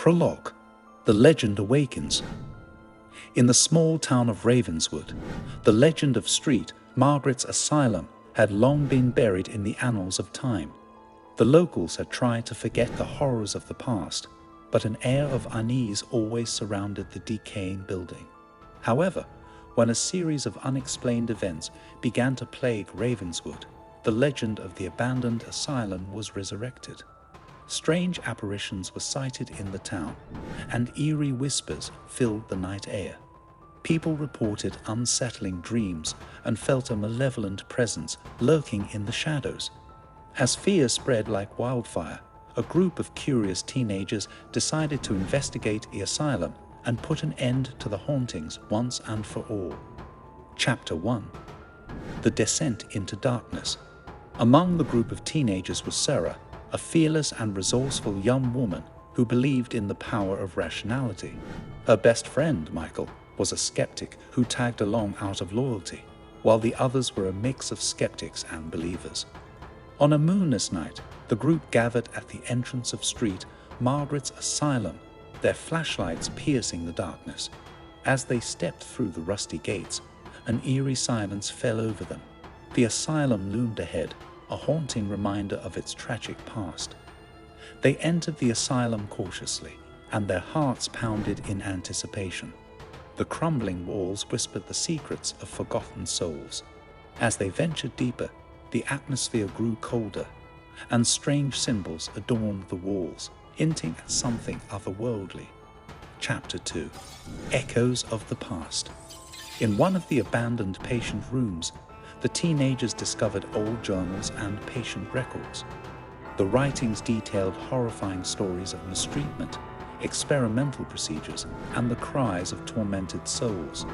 Prologue. The legend awakens. In the small town of Ravenswood, the legend of Street Margaret's Asylum had long been buried in the annals of time. The locals had tried to forget the horrors of the past, but an air of unease always surrounded the decaying building. However, when a series of unexplained events began to plague Ravenswood, the legend of the abandoned asylum was resurrected. Strange apparitions were sighted in the town, and eerie whispers filled the night air. People reported unsettling dreams and felt a malevolent presence lurking in the shadows. As fear spread like wildfire, a group of curious teenagers decided to investigate the asylum and put an end to the hauntings once and for all. Chapter 1. The Descent into Darkness. Among the group of teenagers was Sarah, a fearless and resourceful young woman who believed in the power of rationality. Her best friend, Michael, was a skeptic who tagged along out of loyalty, while the others were a mix of skeptics and believers. On a moonless night, the group gathered at the entrance of Street Margaret's Asylum, their flashlights piercing the darkness. As they stepped through the rusty gates, an eerie silence fell over them. The asylum loomed ahead, a haunting reminder of its tragic past. They entered the asylum cautiously, and their hearts pounded in anticipation. The crumbling walls whispered the secrets of forgotten souls. As they ventured deeper, the atmosphere grew colder, and strange symbols adorned the walls, hinting at something otherworldly. Chapter 2. Echoes of the Past. In one of the abandoned patient rooms, the teenagers discovered old journals and patient records. The writings detailed horrifying stories of mistreatment, experimental procedures, and the cries of tormented souls.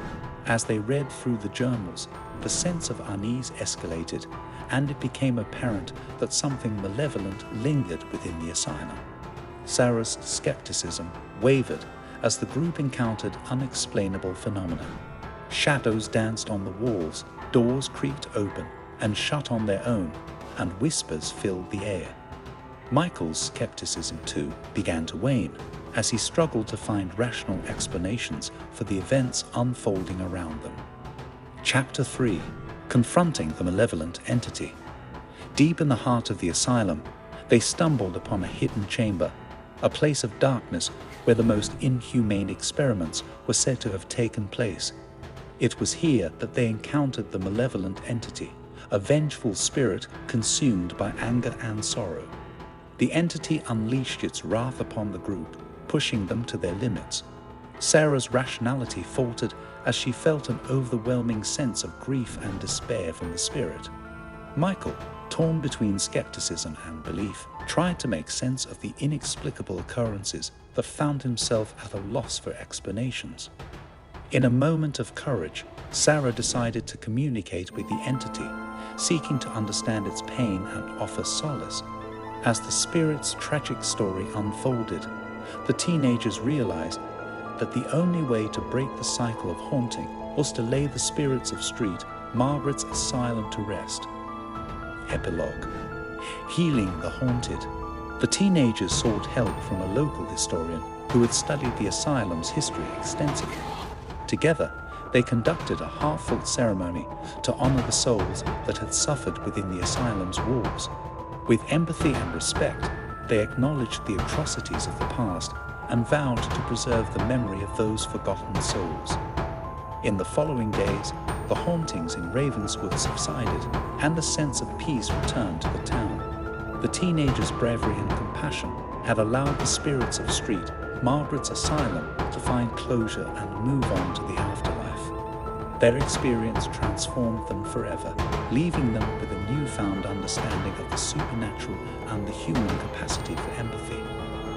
As they read through the journals, the sense of unease escalated, and it became apparent that something malevolent lingered within the asylum. Sarah's skepticism wavered as the group encountered unexplainable phenomena. Shadows danced on the walls, doors creaked open and shut on their own, and whispers filled the air. Michael's skepticism, too, began to wane as he struggled to find rational explanations for the events unfolding around them. Chapter 3. Confronting the Malevolent Entity. Deep in the heart of the asylum, they stumbled upon a hidden chamber, a place of darkness where the most inhumane experiments were said to have taken place. It was here that they encountered the malevolent entity, a vengeful spirit consumed by anger and sorrow. The entity unleashed its wrath upon the group, pushing them to their limits. Sarah's rationality faltered as she felt an overwhelming sense of grief and despair from the spirit. Michael, torn between skepticism and belief, tried to make sense of the inexplicable occurrences but found himself at a loss for explanations. In a moment of courage, Sarah decided to communicate with the entity, seeking to understand its pain and offer solace. As the spirit's tragic story unfolded, the teenagers realized that the only way to break the cycle of haunting was to lay the spirits of Street Margaret's Asylum to rest. Epilogue. Healing the haunted. The teenagers sought help from a local historian who had studied the asylum's history extensively. Together, they conducted a heartfelt ceremony to honor the souls that had suffered within the asylum's walls. With empathy and respect, they acknowledged the atrocities of the past and vowed to preserve the memory of those forgotten souls. In the following days, the hauntings in Ravenswood subsided, and a sense of peace returned to the town. The teenagers' bravery and compassion had allowed the spirits of Street Margaret's Asylum to find closure and move on to the afterlife. Their experience transformed them forever, leaving them with a newfound understanding of the supernatural and the human capacity for empathy.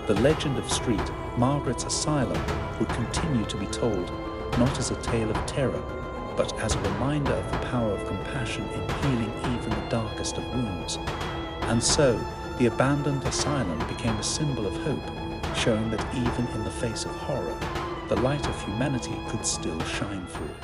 The legend of Street Margaret's Asylum would continue to be told, not as a tale of terror, but as a reminder of the power of compassion in healing even the darkest of wounds. And so, the abandoned asylum became a symbol of hope, showing that even in the face of horror, the light of humanity could still shine through.